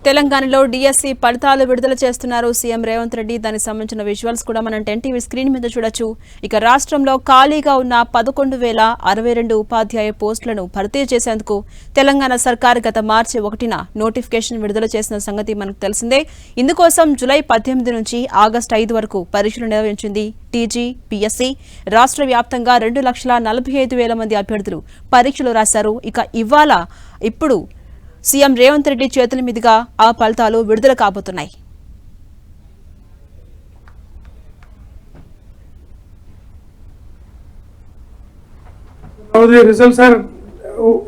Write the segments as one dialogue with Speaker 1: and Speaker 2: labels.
Speaker 1: తెలంగాణలో డిఎస్సి ఫలితాలు విడుదల చేస్తున్నారు సీఎం రేవంత్ రెడ్డి. దానికి సంబంధించిన విజువల్స్ కూడా మనం 10 టీవీ స్క్రీన్ మీద చూడొచ్చు. ఇక రాష్ట్రంలో ఖాళీగా ఉన్న 11,062 ఉపాధ్యాయ పోస్టులను భర్తీ చేసేందుకు తెలంగాణ సర్కార్ గత మార్చి 1న నోటిఫికేషన్ విడుదల చేసిన సంగతి మనకు తెలిసిందే. ఇందుకోసం జూలై 18 నుంచి ఆగస్టు 5 వరకు పరీక్షలు నిర్వహించింది టీజీ పీఎస్సీ. రాష్ట్ర వ్యాప్తంగా 2,45,000 మంది అభ్యర్థులు పరీక్షలు రాశారు. ఇక ఇప్పుడు సీఎం రేవంత్ రెడ్డి చేతుల మీదుగా ఆ ఫలితాలు విడుదల కాబోతున్నాయి.
Speaker 2: Now the results are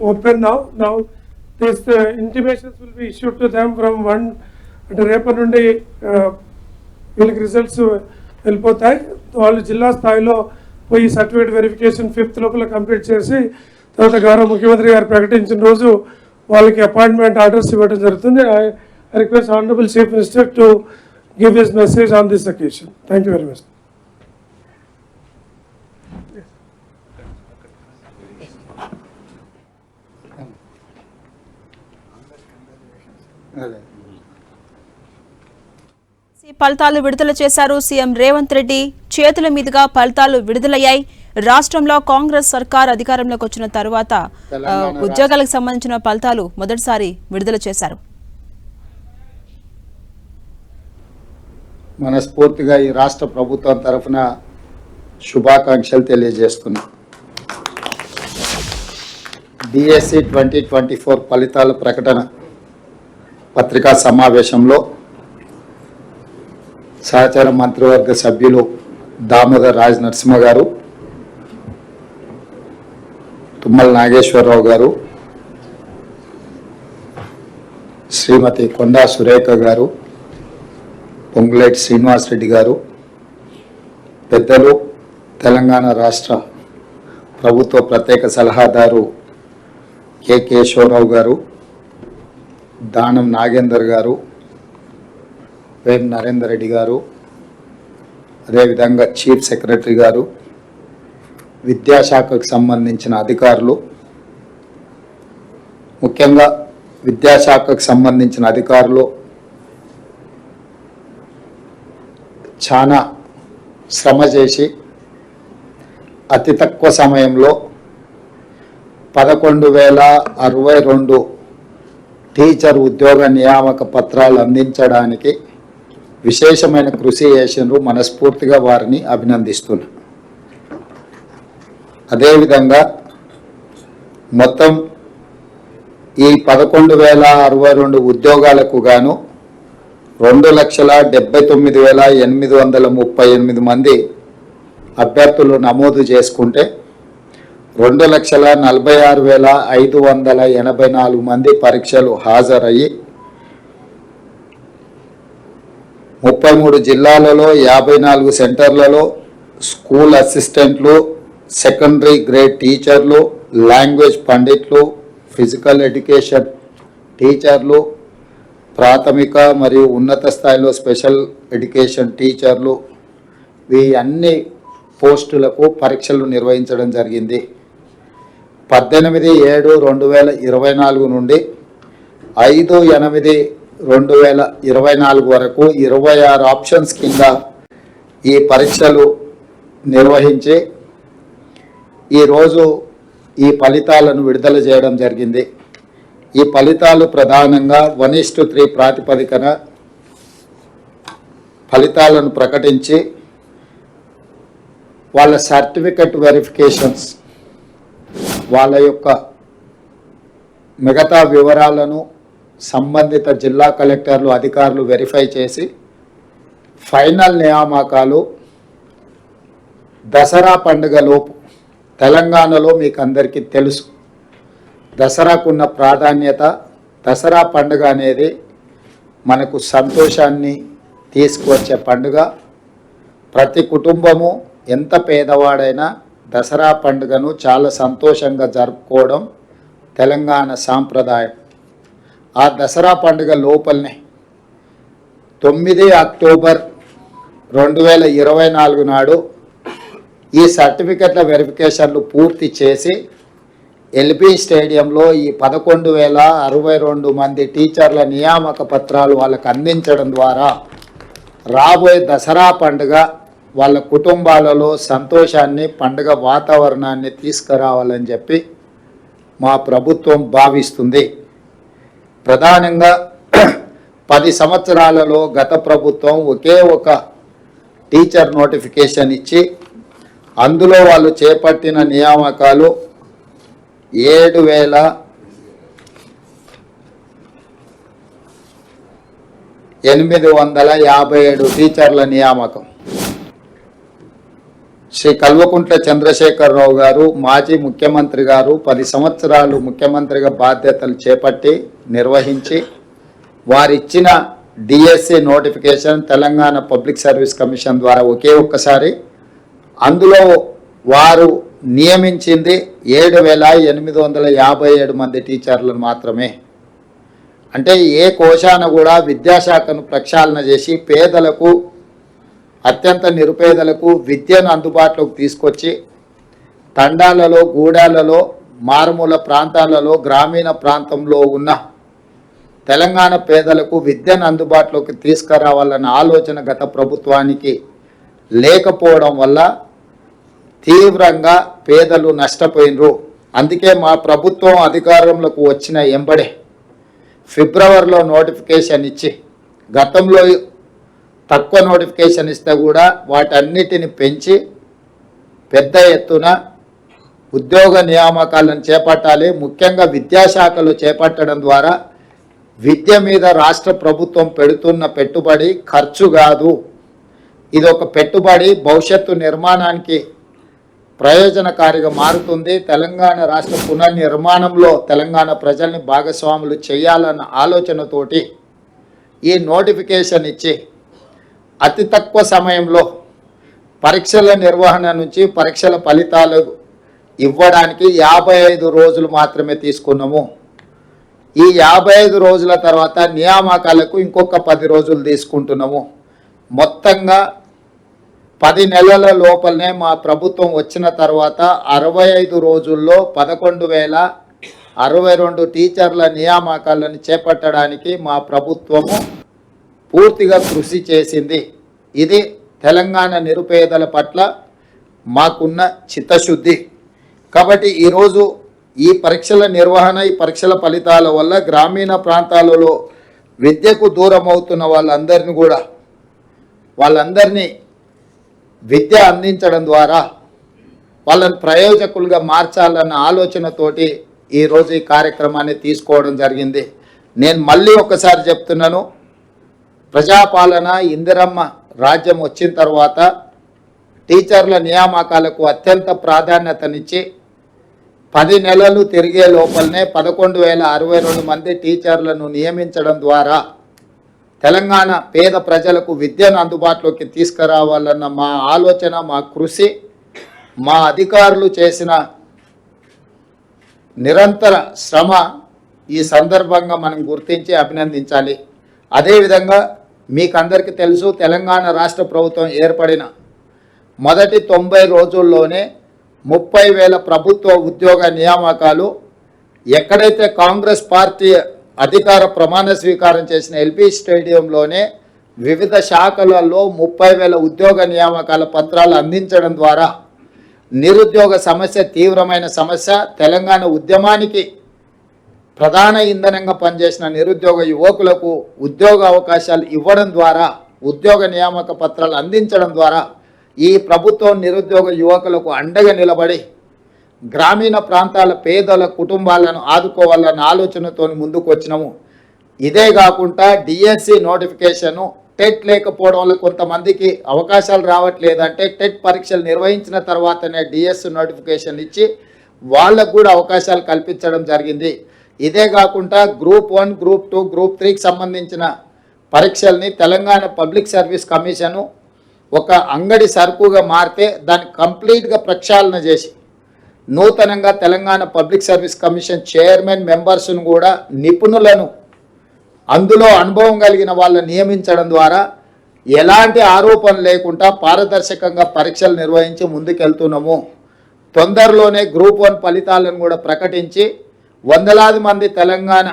Speaker 2: open now. Now these intimations will be issued to them from one అంటే రేపటి నుండి వీళ్ళకి రిజల్ట్స్ వెళ్ళిపోతాయి. వాళ్ళు జిల్లా స్థాయిలో పోయి సర్టిఫికేట్ వెరిఫికేషన్ 5th లోపల కంప్లీట్ చేసి తర్వాత గౌరవ ముఖ్యమంత్రి గారు ప్రకటించిన రోజు వాళ్ళకి అపాయింట్మెంట్ ఆర్డర్స్ ఇవ్వడం జరుగుతుంది. I request Honorable Chief Minister to give his message on this occasion. Thank you very much.
Speaker 1: ఫలితాలు విడుదల చేశారు సీఎం రేవంత్ రెడ్డి. చేతుల మీదుగా ఫలితాలు విడుదలయ్యాయి. రాష్ట్రంలో కాంగ్రెస్ సర్కార్ అధికారంలోకి వచ్చిన తరువాత ఉద్యోగాలకు సంబంధించిన ఫలితాలు మొదటిసారి విడుదల చేశారు.
Speaker 3: మనస్ఫూర్తిగా ఈ రాష్ట్ర ప్రభుత్వం తరఫున శుభాకాంక్షలు తెలియజేస్తున్నా. డిఎస్సి 2024 ఫలితాల ప్రకటన పత్రికా సమావేశంలో సహచార మంత్రివర్గ సభ్యులు దామోదర్ రాజ్ నరసింహ గారు, తుమ్మల నాగేశ్వరరావు గారు, శ్రీమతి కొండా సురేఖ గారు, పొంగులేటి శ్రీనివాసరెడ్డి గారు, పెద్దలు తెలంగాణ రాష్ట్ర ప్రభుత్వ ప్రత్యేక సలహాదారు కె కేశవరావు గారు, దానం నాగేందర్ గారు, వేం నరేందర్ రెడ్డి గారు, అదేవిధంగా చీఫ్ సెక్రటరీ గారు, విద్యాశాఖకు సంబంధించిన అధికారులు, ముఖ్యంగా విద్యాశాఖకు సంబంధించిన అధికారులు చాలా శ్రమ చేసి అతి తక్కువ సమయంలో 11,062 టీచర్ ఉద్యోగ నియామక పత్రాలు అందించడానికి విశేషమైన కృషి చేసినారు. మనస్ఫూర్తిగా వారిని అభినందిస్తున్నా. అదేవిధంగా మొత్తం ఈ 11,062 ఉద్యోగాలకు గాను 2,79,838 మంది అభ్యర్థులు నమోదు చేసుకుంటే 2,46,584 మంది పరీక్షలు హాజరయ్యి 33 జిల్లాలలో 54 సెంటర్లలో స్కూల్ అసిస్టెంట్లు, సెకండరీ గ్రేడ్ టీచర్లు, లాంగ్వేజ్ పండిట్లు, ఫిజికల్ ఎడ్యుకేషన్ టీచర్లు, ప్రాథమిక మరియు ఉన్నత స్థాయిలో స్పెషల్ ఎడ్యుకేషన్ టీచర్లు, ఈ అన్ని పోస్టులకు పరీక్షలు నిర్వహించడం జరిగింది. 18/7/2024 నుండి 5/8/2024 వరకు 26 ఆప్షన్స్ కింద ఈ పరీక్షలు నిర్వహించి ఈరోజు ఈ ఫలితాలను విడుదల చేయడం జరిగింది. ఈ ఫలితాలు ప్రధానంగా 1:3 ప్రాతిపదికన ఫలితాలను ప్రకటించి వాళ్ళ సర్టిఫికెట్ వెరిఫికేషన్స్, వాళ్ళ యొక్క మిగతా వివరాలను సంబంధిత జిల్లా కలెక్టర్లు, అధికారులు వెరిఫై చేసి ఫైనల్ నియామకాలు దసరా పండుగలోపు, తెలంగాణలో మీకు అందరికీ తెలుసు దసరాకున్న ప్రాధాన్యత. దసరా పండుగ అనేది మనకు సంతోషాన్ని తీసుకువచ్చే పండుగ. ప్రతి కుటుంబము ఎంత పేదవాడైనా దసరా పండుగను చాలా సంతోషంగా జరుపుకోవడం తెలంగాణ సాంప్రదాయం. ఆ దసరా పండుగ లోపలనే 9 అక్టోబర్ 2024 నాడు ఈ సర్టిఫికెట్ల వెరిఫికేషన్లు పూర్తి చేసి ఎల్బీ స్టేడియంలో ఈ 11,062 మంది టీచర్ల నియామక పత్రాలు వాళ్ళకు అందించడం ద్వారా రాబోయే దసరా పండుగ వాళ్ళ కుటుంబాలలో సంతోషాన్ని, పండుగ వాతావరణాన్ని తీసుకురావాలని చెప్పి మా ప్రభుత్వం భావిస్తుంది. ప్రధానంగా 10 సంవత్సరాలలో గత ప్రభుత్వం ఒకే ఒక టీచర్ నోటిఫికేషన్ ఇచ్చి అందులో వాళ్ళు చేపట్టిన నియామకాలు 7,857 టీచర్ల నియామకం. శ్రీ కల్వకుంట్ల చంద్రశేఖరరావు గారు మాజీ ముఖ్యమంత్రి గారు 10 సంవత్సరాలు ముఖ్యమంత్రిగా బాధ్యతలు చేపట్టి నిర్వహించి వారిచ్చిన DSC notification Telangana public service commission ద్వారా ఒకే ఒక్కసారి అందులో వారు నియమించింది 7,857 మంది టీచర్లను మాత్రమే. అంటే ఏ కోశాన కూడా విద్యాశాఖను ప్రక్షాళన చేసి పేదలకు, అత్యంత నిరుపేదలకు విద్యను అందుబాటులోకి తీసుకొచ్చి తండాలలో, గూడాలలో, మారుమూల ప్రాంతాలలో, గ్రామీణ ప్రాంతంలో ఉన్న తెలంగాణ పేదలకు విద్యను అందుబాటులోకి తీసుకురావాలన్న ఆలోచన గత ప్రభుత్వానికి లేకపోవడం వల్ల తీవ్రంగా పేదలు నష్టపోయినరు. అందుకే మా ప్రభుత్వం అధికారంలోకి వచ్చిన ఎంబడే ఫిబ్రవరిలో నోటిఫికేషన్ ఇచ్చి, గతంలో తక్కువ నోటిఫికేషన్ ఇస్తే కూడా వాటన్నిటిని పెంచి పెద్ద ఎత్తున ఉద్యోగ నియామకాలను చేపట్టాలి. ముఖ్యంగా విద్యాశాఖలు చేపట్టడం ద్వారా విద్య మీద రాష్ట్ర ప్రభుత్వం పెడుతున్న పెట్టుబడి ఖర్చు కాదు, ఇది ఒక పెట్టుబడి, భవిష్యత్తు నిర్మాణానికి ప్రయోజనకారిగా మారుతుంది. తెలంగాణ రాష్ట్ర పునర్నిర్మాణంలో తెలంగాణ ప్రజల్ని భాగస్వాములు చేయాలన్న ఆలోచనతోటి ఈ నోటిఫికేషన్ ఇచ్చి అతి తక్కువ సమయంలో పరీక్షల నిర్వహణ నుంచి పరీక్షల ఫలితాలు ఇవ్వడానికి 55 రోజులు మాత్రమే తీసుకున్నాము. ఈ 55 రోజుల తర్వాత నియామకాలకు ఇంకొక 10 రోజులు తీసుకుంటున్నాము. మొత్తంగా 10 నెలల లోపలనే మా ప్రభుత్వం వచ్చిన తర్వాత 65 రోజుల్లో 11,062 టీచర్ల నియామకాలను చేపట్టడానికి మా ప్రభుత్వము పూర్తిగా కృషి చేసింది. ఇది తెలంగాణ నిరుపేదల పట్ల మాకున్న చిత్తశుద్ధి. కాబట్టి ఈరోజు ఈ పరీక్షల నిర్వహణ, ఈ పరీక్షల ఫలితాల వల్ల గ్రామీణ ప్రాంతాలలో విద్యకు దూరం అవుతున్న వాళ్ళందరినీ విద్య అందించడం ద్వారా వాళ్ళని ప్రయోజకులుగా మార్చాలన్న ఆలోచనతోటి ఈరోజు ఈ కార్యక్రమాన్ని తీసుకోవడం జరిగింది. నేను మళ్ళీ ఒకసారి చెప్తున్నాను, ప్రజాపాలన ఇందిరమ్మ రాజ్యం వచ్చిన తర్వాత టీచర్ల నియామకాలకు అత్యంత ప్రాధాన్యతనిచ్చి 10 నెలలు తిరిగే లోపలనే 11,062 మంది టీచర్లను నియమించడం ద్వారా తెలంగాణ పేద ప్రజలకు విద్యను అందుబాటులోకి తీసుకురావాలన్న మా ఆలోచన, మా కృషి, మా అధికారులు చేసిన నిరంతర శ్రమ ఈ సందర్భంగా మనం గుర్తించి అభినందించాలి. అదేవిధంగా మీకు అందరికీ తెలుసు, తెలంగాణ రాష్ట్ర ప్రభుత్వం ఏర్పడిన మొదటి 90 రోజుల్లోనే 30,000 ప్రభుత్వ ఉద్యోగ నియామకాలు, ఎక్కడైతే కాంగ్రెస్ పార్టీ అధికార ప్రమాణ స్వీకారం చేసిన ఎల్బీ స్టేడియంలోనే వివిధ శాఖలలో 30,000 ఉద్యోగ నియామకాల పత్రాలు అందించడం ద్వారా నిరుద్యోగ సమస్య తీవ్రమైన సమస్య. తెలంగాణ ఉద్యమానికి ప్రధాన ఇంధనంగా పనిచేసిన నిరుద్యోగ యువకులకు ఉద్యోగ అవకాశాలు ఇవ్వడం ద్వారా, ఉద్యోగ నియామక పత్రాలు అందించడం ద్వారా ఈ ప్రభుత్వం నిరుద్యోగ యువకులకు అండగా నిలబడి గ్రామీణ ప్రాంతాల పేదల కుటుంబాలను ఆదుకోవాలన్న ఆలోచనతో ముందుకు వచ్చినాము. ఇదే కాకుండా డిఎస్సి నోటిఫికేషను, టెట్ లేకపోవడం వల్ల కొంతమందికి అవకాశాలు రావట్లేదంటే టెట్ పరీక్షలు నిర్వహించిన తర్వాతనే డిఎస్సి నోటిఫికేషన్ ఇచ్చి వాళ్ళకు కూడా అవకాశాలు కల్పించడం జరిగింది. ఇదే కాకుండా గ్రూప్ 1, గ్రూప్ 2, గ్రూప్ 3కి సంబంధించిన పరీక్షల్ని తెలంగాణ పబ్లిక్ సర్వీస్ కమిషను ఒక అంగడి సరుకుగా మారితే దాన్ని కంప్లీట్గా ప్రక్షాళన చేసి నూతనంగా Telangana public service commission chairman మెంబర్స్ను కూడా నిపుణులను అందులో అనుభవం కలిగిన వాళ్ళని నియమించడం ద్వారా ఎలాంటి ఆరోపణ లేకుండా పారదర్శకంగా పరీక్షలు నిర్వహించి ముందుకెళ్తున్నాము. తొందరలోనే గ్రూప్ 1 ఫలితాలను కూడా ప్రకటించి వందలాది మంది తెలంగాణ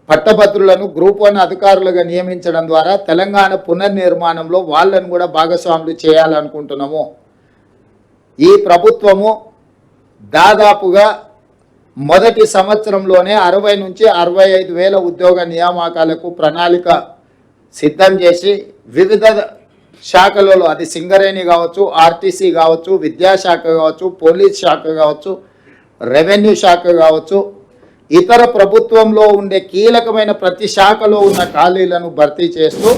Speaker 3: పట్టభద్రులను గ్రూప్ 1 అధికారులుగా నియమించడం ద్వారా తెలంగాణ పునర్నిర్మాణంలో వాళ్ళను కూడా భాగస్వాములు చేయాలనుకుంటున్నాము. ఈ ప్రభుత్వము దాదాపుగా మొదటి సంవత్సరంలోనే 60 నుంచి 65 వేల ఉద్యోగ నియామకాలకు ప్రణాళిక సిద్ధం చేసి వివిధ శాఖలలో, అది సింగరేణి కావచ్చు, ఆర్టీసీ కావచ్చు, విద్యాశాఖ కావచ్చు, పోలీస్ శాఖ కావచ్చు, రెవెన్యూ శాఖ కావచ్చు, ఇతర ప్రభుత్వంలో ఉండే కీలకమైన ప్రతి శాఖలో ఉన్న ఖాళీలను భర్తీ చేస్తూ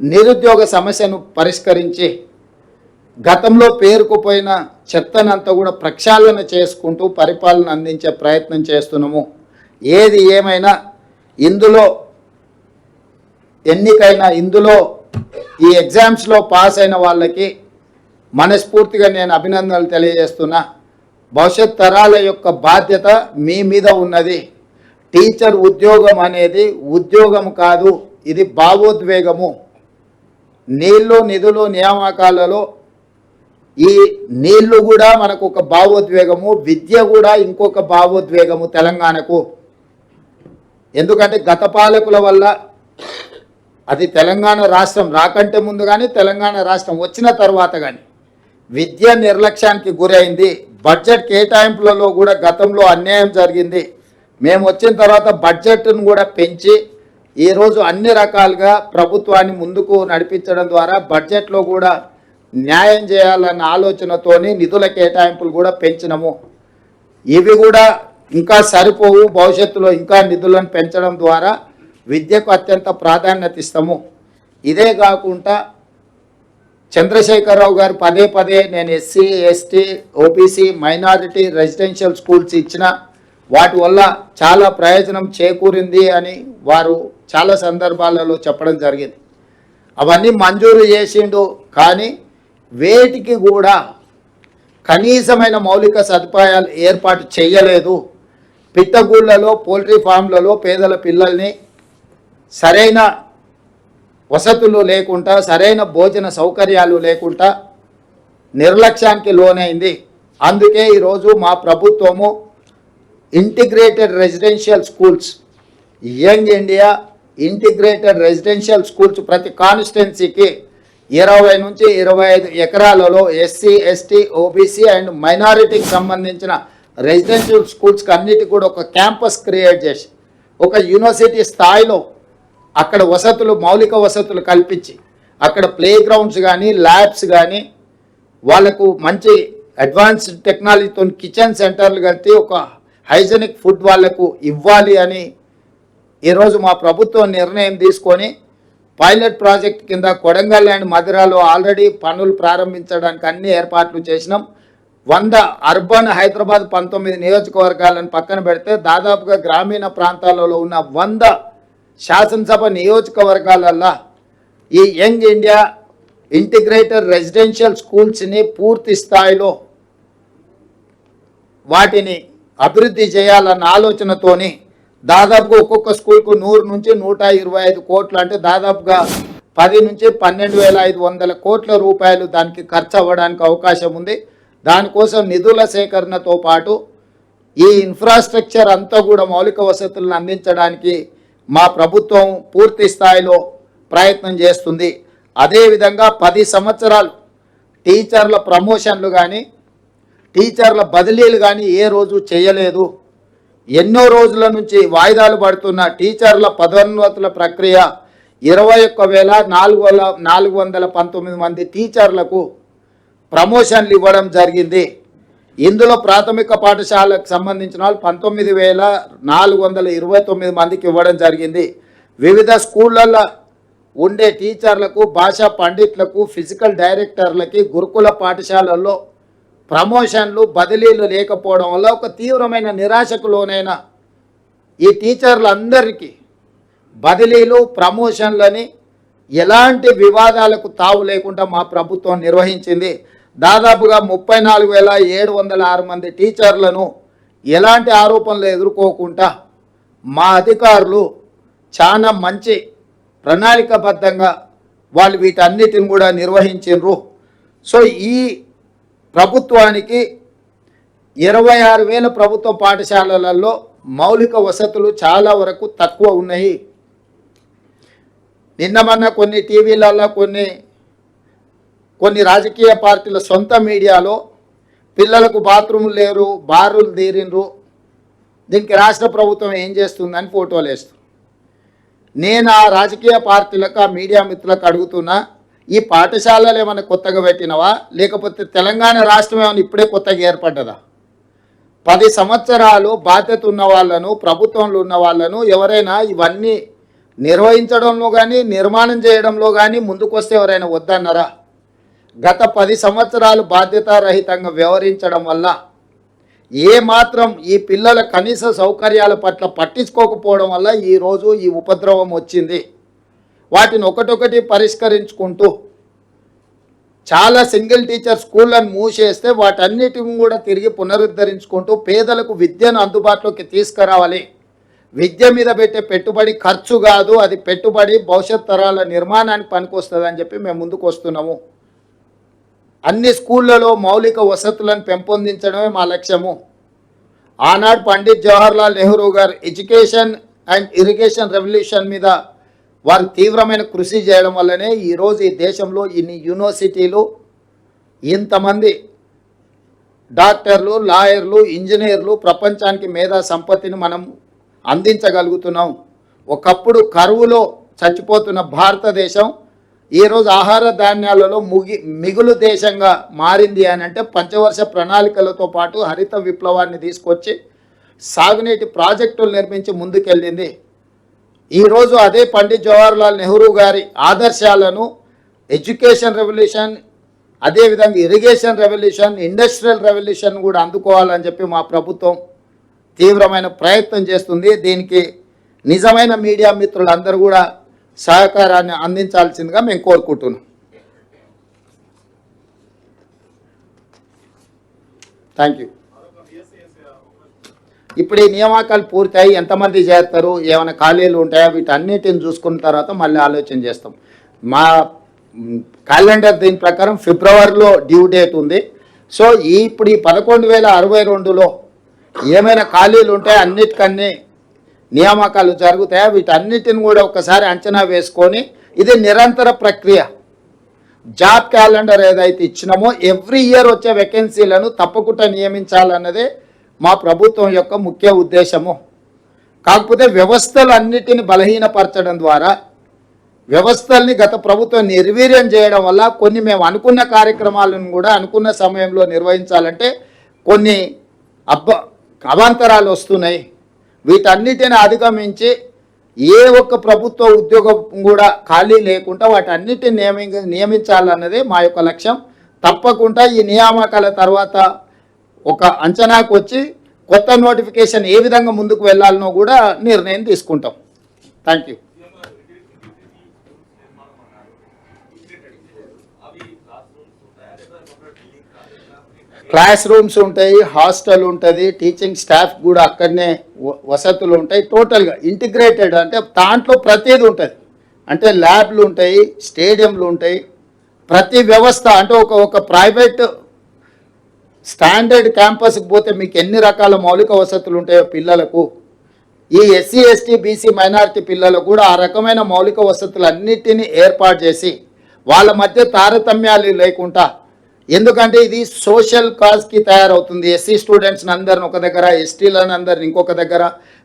Speaker 3: నిరుద్యోగ సమస్యను పరిష్కరించి గతంలో పేరుకుపోయిన చెత్తనంతా కూడా ప్రక్షాళన చేసుకుంటూ పరిపాలన అందించే ప్రయత్నం చేస్తున్నాము. ఏది ఏమైనా ఇందులో ఈ ఎగ్జామ్స్లో పాస్ అయిన వాళ్ళకి మనస్ఫూర్తిగా నేను అభినందనలు తెలియజేస్తున్నా. భవిష్యత్ తరాల యొక్క బాధ్యత మీ మీద ఉన్నది. టీచర్ ఉద్యోగం అనేది ఉద్యోగం కాదు, ఇది భావోద్వేగము. నీళ్లు నిధులు నియామకాలలో ఈ నీళ్లు కూడా మనకు ఒక భావోద్వేగము, విద్య కూడా ఇంకొక భావోద్వేగము తెలంగాణకు. ఎందుకంటే గత పాలకుల వల్ల, అది తెలంగాణ రాష్ట్రం రాకంటే ముందు కానీ తెలంగాణ రాష్ట్రం వచ్చిన తర్వాత కానీ విద్య నిర్లక్ష్యానికి గురైంది. బడ్జెట్ కేటాయింపులలో కూడా గతంలో అన్యాయం జరిగింది. మేము వచ్చిన తర్వాత బడ్జెట్ను కూడా పెంచి ఈరోజు అన్ని రకాలుగా ప్రభుత్వాన్ని ముందుకు నడిపించడం ద్వారా బడ్జెట్లో కూడా న్యాయం చేయాలన్న ఆలోచనతోని నిధుల కేటాయింపులు కూడా పెంచినము. ఇవి కూడా ఇంకా సరిపోవు, భవిష్యత్తులో ఇంకా నిధులను పెంచడం ద్వారా విద్యకు అత్యంత ప్రాధాన్యత ఇస్తాము. ఇదే కాకుండా చంద్రశేఖరరావు గారు పదే పదే నేను SC, ST, OBC, minority residential schools ఇచ్చిన వాటి వల్ల చాలా ప్రయోజనం చేకూరింది అని వారు చాలా సందర్భాలలో చెప్పడం జరిగింది. అవన్నీ మంజూరు చేసిండు, కానీ వేటికి కూడా కనీసమైన మౌలిక సదుపాయాలు ఏర్పాటు చేయలేదు. పిట్టగూళ్ళలో, పోల్ట్రీ ఫామ్లలో పేదల పిల్లల్ని సరైన వసతులు లేకుండా, సరైన భోజన సౌకర్యాలు లేకుండా నిర్లక్ష్యానికి లోనైంది. అందుకే ఈరోజు మా ప్రభుత్వము integrated residential schools, young India integrated residential schools ప్రతి కాన్స్టిట్యున్సీకి 20 నుంచి 25 ఎకరాలలో ఎస్సీ, ఎస్టీ, ఓబీసీ అండ్ మైనారిటీకి సంబంధించిన రెసిడెన్షియల్ స్కూల్స్కి అన్నిటికీ కూడా ఒక క్యాంపస్ క్రియేట్ చేసి ఒక యూనివర్సిటీ స్థాయిలో అక్కడ వసతులు, మౌలిక వసతులు కల్పించి అక్కడ ప్లే గ్రౌండ్స్ కానీ, ల్యాబ్స్ కానీ, వాళ్లకు మంచి అడ్వాన్స్డ్ టెక్నాలజీతో కిచెన్ సెంటర్లు కలిపి ఒక హైజెనిక్ ఫుడ్ వాళ్లకు ఇవ్వాలి అని ఈరోజు మా ప్రభుత్వం నిర్ణయం తీసుకొని పైలట్ ప్రాజెక్ట్ కింద కొడంగల్ అండ్ మధురాలో ఆల్రెడీ పనులు ప్రారంభించడానికి అన్ని ఏర్పాట్లు చేసినాం. 100 అర్బన్ హైదరాబాద్ 19 నియోజకవర్గాలను పక్కన పెడితే దాదాపుగా గ్రామీణ ప్రాంతాలలో ఉన్న 100 శాసనసభ నియోజకవర్గాలల్లో ఈ యంగ్ ఇండియా ఇంటిగ్రేటెడ్ రెసిడెన్షియల్ స్కూల్స్ని పూర్తి స్థాయిలో వాటిని అభివృద్ధి చేయాలన్న ఆలోచనతోని దాదాపుగా ఒక్కొక్క స్కూల్కు 100 నుంచి 125 కోట్లు, అంటే దాదాపుగా 10 నుంచి 12,500 కోట్ల రూపాయలు దానికి ఖర్చు అవ్వడానికి అవకాశం ఉంది. దానికోసం నిధుల సేకరణతో పాటు ఈ ఇన్ఫ్రాస్ట్రక్చర్ అంతా కూడా మౌలిక వసతులను అందించడానికి మా ప్రభుత్వం పూర్తి స్థాయిలో ప్రయత్నం చేస్తుంది. అదేవిధంగా 10 సంవత్సరాలు టీచర్ల ప్రమోషన్లు కానీ, టీచర్ల బదిలీలు కానీ ఏ రోజు చేయలేదు. ఎన్నో రోజుల నుంచి వాయిదాలు పడుతున్న టీచర్ల పదోన్నతుల ప్రక్రియ 21,419 మంది టీచర్లకు ప్రమోషన్లు ఇవ్వడం జరిగింది. ఇందులో ప్రాథమిక పాఠశాలకు సంబంధించిన వాళ్ళు 19,429 మందికి ఇవ్వడం జరిగింది. వివిధ స్కూళ్ళల్లో ఉండే టీచర్లకు, భాషా పండిట్లకు, ఫిజికల్ డైరెక్టర్లకి గురుకుల పాఠశాలల్లో ప్రమోషన్లు, బదిలీలు లేకపోవడం వల్ల ఒక తీవ్రమైన నిరాశకు లోనైన ఈ టీచర్లందరికీ బదిలీలు, ప్రమోషన్లని ఎలాంటి వివాదాలకు తావు లేకుండా మా ప్రభుత్వం నిర్వహించింది. దాదాపుగా 34,706 మంది టీచర్లను ఎలాంటి ఆరోపణలు ఎదుర్కోకుండా మా అధికారులు చాలా మంచి ప్రణాళికాబద్ధంగా వాళ్ళు వీటన్నిటిని కూడా నిర్వహించారు. సో ఈ ప్రభుత్వానికి 26,000 ప్రభుత్వ పాఠశాలలలో మౌలిక వసతులు చాలా వరకు తక్కువ ఉన్నాయి. నిన్న మొన్న కొన్ని టీవీలలో కొన్ని రాజకీయ పార్టీల సొంత మీడియాలో పిల్లలకు బాత్రూములు లేరు, బారులు తీరిండ్రు, దీనికి రాష్ట్ర ప్రభుత్వం ఏం చేస్తుందని ఫోటోలు వేస్తుంది. నేను ఆ రాజకీయ పార్టీలకు, ఆ మీడియా మిత్రులకు అడుగుతున్నా, ఈ పాఠశాలలు ఏమైనా కొత్తగా పెట్టినవా, లేకపోతే తెలంగాణ రాష్ట్రం ఏమైనా ఇప్పుడే కొత్తగా ఏర్పడ్డదా? 10 సంవత్సరాలు బాధ్యత ఉన్న వాళ్ళను, ప్రభుత్వంలో ఉన్న వాళ్ళను ఎవరైనా ఇవన్నీ నిర్వహించడంలో కానీ నిర్మాణం చేయడంలో కానీ ముందుకు వస్తే ఎవరైనా వద్దన్నారా? గత 10 సంవత్సరాలు బాధ్యతారహితంగా వ్యవహరించడం వల్ల ఏమాత్రం ఈ పిల్లల కనీస సౌకర్యాల పట్ల పట్టించుకోకపోవడం వల్ల ఈరోజు ఈ ఉపద్రవం వచ్చింది. వాటిని ఒకటొకటి పరిష్కరించుకుంటూ చాలా సింగిల్ టీచర్ స్కూళ్ళను మూసేస్తే వాటన్నిటిని కూడా తిరిగి పునరుద్ధరించుకుంటూ పేదలకు విద్యను అందుబాటులోకి తీసుకురావాలి. విద్య మీద పెట్టే పెట్టుబడి ఖర్చు కాదు, అది పెట్టుబడి భవిష్యత్ తరాల నిర్మాణానికి పనికొస్తుందని చెప్పి మేము ముందుకు వస్తున్నాము. అన్ని స్కూళ్ళలో మౌలిక వసతులను పెంపొందించడమే మా లక్ష్యము. ఆనాడు పండిత్ జవహర్లాల్ నెహ్రూ గారు ఎడ్యుకేషన్ అండ్ ఇరిగేషన్ రెవల్యూషన్ మీద వారు తీవ్రమైన కృషి చేయడం వల్లనే ఈరోజు ఈ దేశంలో ఇన్ని యూనివర్సిటీలు, ఇంతమంది డాక్టర్లు, లాయర్లు, ఇంజనీర్లు, ప్రపంచానికి మేధా సంపత్తిని మనం అందించగలుగుతున్నాం. ఒకప్పుడు కరువులో చచ్చిపోతున్న భారతదేశం ఈరోజు ఆహార ధాన్యాలలో మిగులు దేశంగా మారింది అని అంటే పంచవర్ష ప్రణాళికలతో పాటు హరిత విప్లవాన్ని తీసుకొచ్చి సాగునీటి ప్రాజెక్టులు నిర్మించి ముందుకెళ్ళింది. ఈరోజు అదే పండిత్ జవహర్లాల్ నెహ్రూ గారి ఆదర్శాలను ఎడ్యుకేషన్ రెవల్యూషన్, అదేవిధంగా ఇరిగేషన్ రెవల్యూషన్, ఇండస్ట్రియల్ రెవల్యూషన్ కూడా అందుకోవాలని చెప్పి మా ప్రభుత్వం తీవ్రమైన ప్రయత్నం చేస్తుంది. దీనికి నిజమైన మీడియా మిత్రులందరూ కూడా సహకారాన్ని అందించాల్సిందిగా మేము కోరుకుంటున్నాం. Thank you. ఇప్పుడు ఈ నియామకాలు పూర్తయి ఎంతమంది చేస్తారు, ఏమైనా ఖాళీలు ఉంటాయా, వీటన్నిటిని చూసుకున్న తర్వాత మళ్ళీ ఆలోచన చేస్తాం. మా క్యాలెండర్ దీని ప్రకారం ఫిబ్రవరిలో డ్యూ డేట్ ఉంది. సో ఇప్పుడు ఈ 11,062లో ఏమైనా ఖాళీలు ఉంటాయా, అన్నిటికన్నీ నియామకాలు జరుగుతాయా, వీటన్నిటిని కూడా ఒకసారి అంచనా వేసుకొని ఇది నిరంతర ప్రక్రియ. జాబ్ క్యాలెండర్ ఏదైతే ఇచ్చినామో ఎవ్రీ ఇయర్ వచ్చే వేకెన్సీలను తప్పకుండా నియమించాలన్నదే మా ప్రభుత్వం యొక్క ముఖ్య ఉద్దేశము. కాకపోతే వ్యవస్థలు అన్నిటిని బలహీనపరచడం ద్వారా, వ్యవస్థల్ని గత ప్రభుత్వం నిర్వీర్యం చేయడం వల్ల కొన్ని మేము అనుకున్న కార్యక్రమాలను కూడా అనుకున్న సమయంలో నిర్వహించాలంటే కొన్ని అవాంతరాలు వస్తున్నాయి. వీటన్నిటిని అధిగమించి ఏ ఒక్క ప్రభుత్వ ఉద్యోగం కూడా ఖాళీ లేకుండా వాటన్నిటిని నియమించాలన్నదే మా యొక్క లక్ష్యం. తప్పకుండా ఈ నియామకాల తర్వాత ఒక అంచనాకు వచ్చి కొత్త నోటిఫికేషన్ ఏ విధంగా ముందుకు వెళ్ళాలనో కూడా నిర్ణయం తీసుకుంటాం. Thank you. క్లాస్ రూమ్స్ ఉంటాయి, హాస్టల్ ఉంటుంది, టీచింగ్ స్టాఫ్ కూడా అక్కడనే వసతులు ఉంటాయి. టోటల్గా ఇంటిగ్రేటెడ్ అంటే దాంట్లో ప్రతిదీ ఉంటుంది. అంటే ల్యాబ్లు ఉంటాయి, స్టేడియంలు ఉంటాయి, ప్రతి వ్యవస్థ అంటే ఒక ప్రైవేట్ స్టాండర్డ్ క్యాంపస్కి పోతే మీకు ఎన్ని రకాల మౌలిక వసతులు ఉంటాయో పిల్లలకు, ఈ ఎస్సీ ఎస్టీ బీసీ మైనారిటీ పిల్లలకు కూడా ఆ రకమైన మౌలిక వసతులు అన్నిటినీ ఏర్పాటు చేసి వాళ్ళ మధ్య తారతమ్యాలు లేకుండా, ఎందుకంటే ఇది సోషల్ కాజ్కి తయారవుతుంది. ఎస్సీ స్టూడెంట్స్ని అందరిని ఒక దగ్గర, ఎస్టీలను అందరిని ఇంకొక దగ్గర,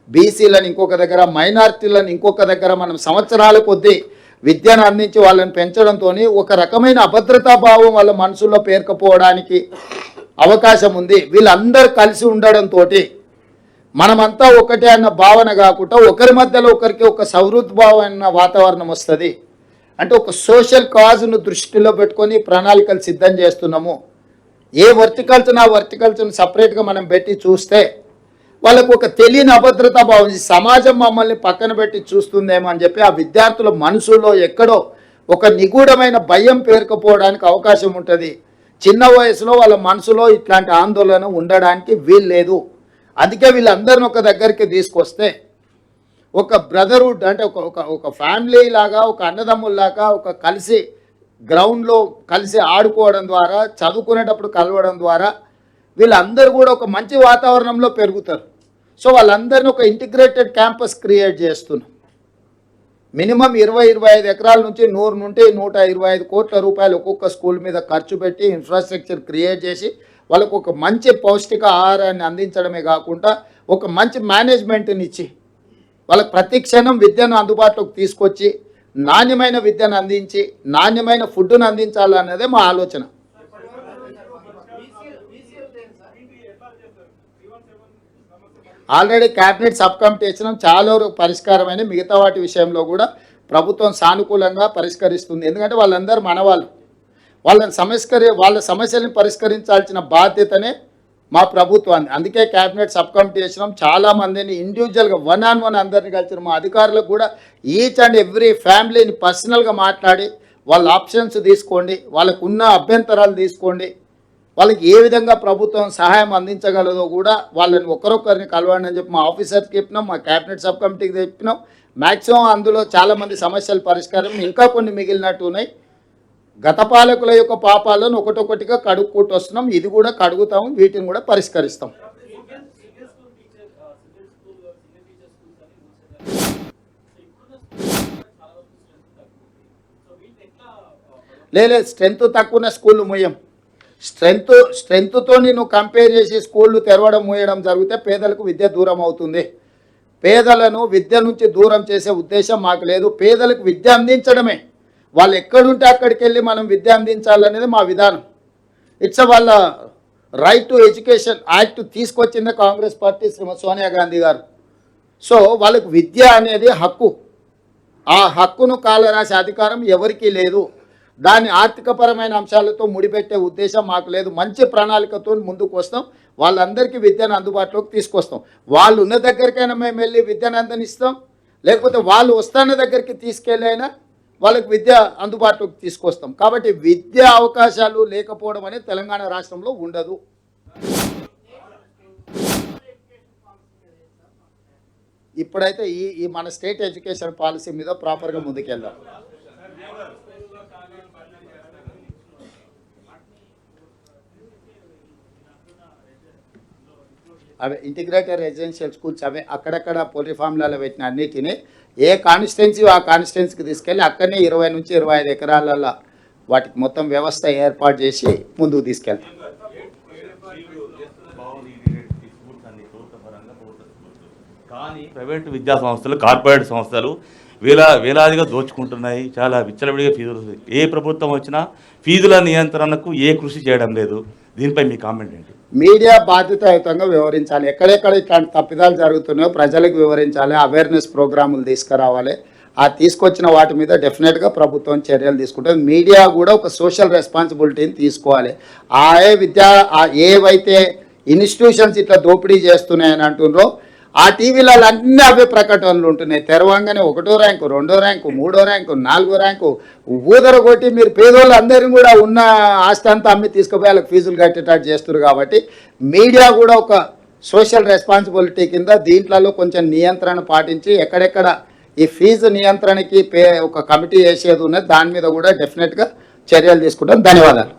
Speaker 3: బీసీలను ఇంకొక దగ్గర, మైనారిటీలను ఇంకొక దగ్గర మనం సంవత్సరాల కొద్దీ విద్యను అందించి వాళ్ళని పెంచడంతో ఒక రకమైన అభద్రతా భావం వాళ్ళ మనసులో పేరుకుపోవడానికి అవకాశం ఉంది. వీళ్ళందరూ కలిసి ఉండడంతో మనమంతా ఒకటే అన్న భావన కాకుండా ఒకరి మధ్యలో ఒకరికి ఒక సౌహృద్భావమైన వాతావరణం వస్తుంది. అంటే ఒక సోషల్ కాజ్ను దృష్టిలో పెట్టుకొని ప్రణాళికలు సిద్ధం చేస్తున్నాము. ఏ వర్టికల్చర్ ఆ వర్టికల్చర్ని సపరేట్గా మనం పెట్టి చూస్తే వాళ్ళకు ఒక తెలియని అభద్రతా భావం, సమాజం మమ్మల్ని పక్కన పెట్టి చూస్తుందేమో అని చెప్పి ఆ విద్యార్థుల మనసులో ఎక్కడో ఒక నిగూఢమైన భయం పేరుకుపోవడానికి అవకాశం ఉంటుంది. చిన్న వయసులో వాళ్ళ మనసులో ఇట్లాంటి ఆందోళన ఉండడానికి వీల్లేదు. అందుకే వీళ్ళందరిని ఒక దగ్గరికి తీసుకొస్తే ఒక బ్రదర్హుడ్ అంటే ఒక ఫ్యామిలీ లాగా, ఒక అన్నదమ్ముల్లాగా, ఒక కలిసి గ్రౌండ్లో కలిసి ఆడుకోవడం ద్వారా, చదువుకునేటప్పుడు కలవడం ద్వారా వీళ్ళందరూ కూడా ఒక మంచి వాతావరణంలో పెరుగుతారు. సో వాళ్ళందరినీ ఒక ఇంటిగ్రేటెడ్ క్యాంపస్ క్రియేట్ చేస్తున్నాం. మినిమం 20-25 ఎకరాల నుంచి 100 నుండి 125 కోట్ల రూపాయలు ఒక్కొక్క స్కూల్ మీద ఖర్చు పెట్టి ఇన్ఫ్రాస్ట్రక్చర్ క్రియేట్ చేసి వాళ్ళకు ఒక మంచి పౌష్టిక ఆహారాన్ని అందించడమే కాకుండా ఒక మంచి మేనేజ్మెంట్ని ఇచ్చి వాళ్ళకి ప్రతి క్షణం విద్యను అందుబాటులోకి తీసుకొచ్చి నాణ్యమైన విద్యను అందించి నాణ్యమైన ఫుడ్ను అందించాలన్నదే మా ఆలోచన. ఆల్రెడీ క్యాబినెట్ సబ్ కమిటీ ఇచ్చినాం, చాలా వరకు పరిష్కారమైన, మిగతా వాటి విషయంలో కూడా ప్రభుత్వం సానుకూలంగా పరిష్కరిస్తుంది. ఎందుకంటే వాళ్ళందరూ మనవాళ్ళు, వాళ్ళ సమస్యలను పరిష్కరించాల్సిన బాధ్యతనే మా ప్రభుత్వాన్ని. అందుకే క్యాబినెట్ సబ్ కమిటీ ఇచ్చినాం. చాలామందిని ఇండివిజువల్గా 1-on-1 అందరిని కలిసిన మా అధికారులకు కూడా ఈచ్ అండ్ ఎవ్రీ ఫ్యామిలీని పర్సనల్గా మాట్లాడి వాళ్ళ ఆప్షన్స్ తీసుకోండి, వాళ్ళకు ఉన్న అభ్యంతరాలు తీసుకోండి, వాళ్ళకి ఏ విధంగా ప్రభుత్వం సహాయం అందించగలదో కూడా వాళ్ళని ఒకరొకరిని కలవండి అని చెప్పి మా ఆఫీసర్స్కి చెప్పినాం, మా క్యాబినెట్ సబ్ కమిటీకి చెప్పినాం. మ్యాక్సిమం అందులో చాలామంది సమస్యల పరిష్కారం ఇంకా కొన్ని మిగిలినట్టు ఉన్నాయి. గత పాలకుల యొక్క పాపాలను ఒకటొకటిగా కడుక్కుంటూ వస్తున్నాం. ఇది కూడా కడుగుతాము, వీటిని కూడా పరిష్కరిస్తాం. లేదు, స్ట్రెంత్ తక్కువ స్కూళ్ళు మూయం. స్ట్రెంత్తో నువ్వు కంపేర్ చేసి స్కూళ్ళు తెరవడం మూయడం జరిగితే పేదలకు విద్య దూరం అవుతుంది. పేదలను విద్య నుంచి దూరం చేసే ఉద్దేశం మాకు లేదు. పేదలకు విద్య అందించడమే, వాళ్ళు ఎక్కడుంటే అక్కడికి వెళ్ళి మనం విద్య అందించాలనేది మా విధానం. ఇట్స్ వాళ్ళ రైట్ టు ఎడ్యుకేషన్ యాక్ట్ తీసుకొచ్చిందే కాంగ్రెస్ పార్టీ, శ్రీమతి సోనియా గాంధీ గారు. సో వాళ్ళకు విద్య అనేది హక్కు. ఆ హక్కును కాలరాసే అధికారం ఎవరికీ లేదు. దాని ఆర్థికపరమైన అంశాలతో ముడిపెట్టే ఉద్దేశం మాకు లేదు. మంచి ప్రణాళికతో ముందుకు వస్తాం, వాళ్ళందరికీ విద్యను అందుబాటులోకి తీసుకొస్తాం. వాళ్ళు ఉన్న దగ్గరికైనా మేము వెళ్ళి విద్యను అందిస్తాం, లేకపోతే వాళ్ళు వస్తున్న దగ్గరికి తీసుకెళ్ళైనా వాళ్ళకి విద్య అందుబాటులోకి తీసుకొస్తాం. కాబట్టి విద్యా అవకాశాలు లేకపోవడం అనేది తెలంగాణ రాష్ట్రంలో ఉండదు. ఇప్పుడైతే ఈ మన స్టేట్ ఎడ్యుకేషన్ పాలసీ మీద ప్రాపర్గా ముందుకెళ్దాం. అవి ఇంటిగ్రేటెడ్ రెసిడెన్షియల్ స్కూల్స్ అవే అక్కడక్కడ పోల్ట్రీ ఫామ్లలో పెట్టిన అన్నిటినీ ఏ కాన్స్టిట్యున్సీ ఆ కాన్స్టిట్యున్సీకి తీసుకెళ్ళి అక్కడనే 20 నుంచి 25 ఎకరాలలో వాటికి మొత్తం వ్యవస్థ ఏర్పాటు చేసి ముందుకు తీసుకెళ్తాం.
Speaker 4: కానీ ప్రైవేటు విద్యా సంస్థలు, కార్పొరేట్ సంస్థలు వేలాదిగా దోచుకుంటున్నాయి. చాలా విచ్చలవిడిగా ఫీజులు. ఏ ప్రభుత్వం వచ్చినా ఫీజుల నియంత్రణకు ఏ కృషి చేయడం లేదు. దీనిపై మీ కామెంట్ ఏంటి?
Speaker 3: మీడియా బాధ్యతాయుతంగా వివరించాలి. ఎక్కడెక్కడ ఇట్లాంటి తప్పిదాలు జరుగుతున్నాయో ప్రజలకు వివరించాలి, అవేర్నెస్ ప్రోగ్రాములు తీసుకురావాలి. ఆ తీసుకొచ్చిన వాటి మీద డెఫినెట్గా ప్రభుత్వం చర్యలు తీసుకుంటుంది. మీడియా కూడా ఒక సోషల్ రెస్పాన్సిబిలిటీని తీసుకోవాలి. ఏవైతే ఇన్స్టిట్యూషన్స్ ఇట్లా దోపిడీ చేస్తున్నాయని అంటున్నారో ఆ టీవీలలో అన్నీ అవే ప్రకటనలు ఉంటున్నాయి. తెరవంగానే 1వ ర్యాంకు, 2వ ర్యాంకు, 3వ ర్యాంకు, 4వ ర్యాంకు ఊదరగొట్టి మీరు పేదోళ్ళు అందరినీ కూడా ఉన్న ఆస్తి అంతా అమ్మి తీసుకుపోయి వాళ్ళకి ఫీజులు కట్టేటట్టు చేస్తున్నారు. కాబట్టి మీడియా కూడా ఒక సోషల్ రెస్పాన్సిబిలిటీ కింద దీంట్లో కొంచెం నియంత్రణ పాటించి ఎక్కడెక్కడ ఈ ఫీజు నియంత్రణకి ఒక కమిటీ వేసేది ఉన్నది, దాని మీద కూడా డెఫినెట్గా చర్యలు తీసుకుంటాం. ధన్యవాదాలు.